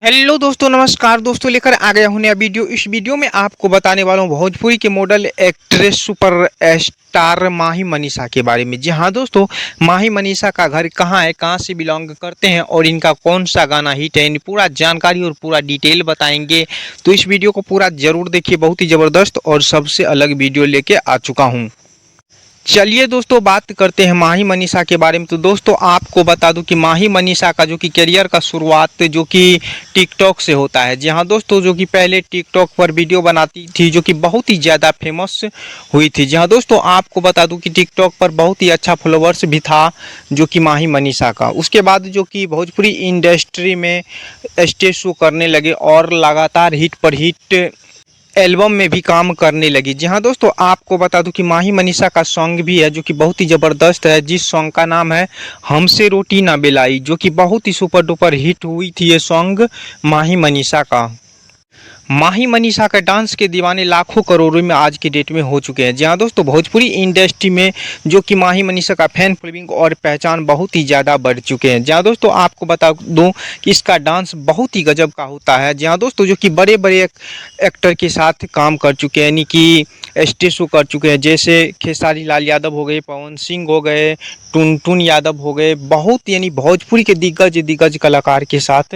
Hello दोस्तों, नमस्कार दोस्तों। लेकर आ गया हूं नया वीडियो। इस वीडियो में आपको बताने वाला हूं भोजपुरी के मॉडल एक्ट्रेस सुपर स्टार माही मनीषा के बारे में। जी हाँ दोस्तों, माही मनीषा का घर कहाँ है, कहाँ से बिलोंग करते हैं और इनका कौन सा गाना हिट है, इन पूरा जानकारी और पूरा डिटेल बताएंगे। तो इस वीडियो को पूरा जरूर देखिए, बहुत ही ज़बरदस्त और सबसे अलग वीडियो लेके आ चुका हूँ। चलिए दोस्तों, बात करते हैं माही मनीषा के बारे में। तो दोस्तों आपको बता दूं कि माही मनीषा का जो कि करियर का शुरुआत जो कि टिकटॉक से होता है। जी हाँ दोस्तों, जो कि पहले टिकटॉक पर वीडियो बनाती थी जो कि बहुत ही ज़्यादा फेमस हुई थी। जी हाँ दोस्तों, आपको बता दूं कि टिकटॉक पर बहुत ही अच्छा फॉलोअर्स भी था जो कि माही मनीषा का। उसके बाद जो कि भोजपुरी इंडस्ट्री में स्टेज शो करने लगे और लगातार हिट पर हिट एल्बम में भी काम करने लगी। जी हाँ दोस्तों, आपको बता दूं कि माही मनीषा का सॉन्ग भी है जो कि बहुत ही ज़बरदस्त है, जिस सॉन्ग का नाम है हमसे रोटी ना बेलाई, जो कि बहुत ही सुपर डुपर हिट हुई थी ये सॉन्ग माही मनीषा का। माही मनीषा का डांस के दीवाने लाखों करोड़ों में आज की डेट में हो चुके हैं। जी हाँ दोस्तों, भोजपुरी इंडस्ट्री में जो कि माही मनीषा का फैन फॉलोइंग और पहचान बहुत ही ज़्यादा बढ़ चुके हैं। जी हाँ दोस्तों, आपको बता दूं कि इसका डांस बहुत ही गजब का होता है। जी हाँ दोस्तों, जो कि बड़े बड़े एक्टर के साथ काम कर चुके हैं, यानी कि स्टेज शो कर चुके हैं, जैसे खेसारी लाल यादव हो गए, पवन सिंह हो गए, टुनटुन यादव हो गए। बहुत यानी भोजपुरी के दिग्गज दिग्गज कलाकार के साथ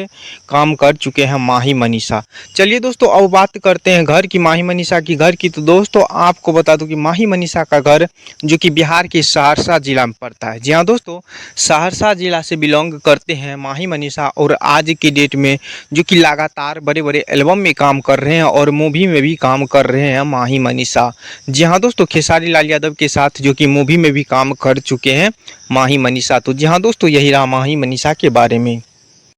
काम कर चुके हैं माही मनीषा। चलिए दोस्तों, अब बात करते हैं घर की, माही मनीषा की घर की। तो दोस्तों आपको बता दूं कि माही मनीषा का घर जो कि बिहार के सहरसा जिला में पड़ता है। जी हाँ दोस्तों, सहरसा जिला से बिलोंग करते हैं माही मनीषा और आज की डेट में जो कि लगातार बड़े बड़े एल्बम में काम कर रहे हैं और मूवी में भी काम कर रहे हैं माही मनीषा। जी हाँ दोस्तों, खेसारी लाल यादव के साथ जो कि मूवी में भी काम कर चुके हैं माही मनीषा। तो जी हाँ दोस्तों, यही रहा माही मनीषा के बारे में।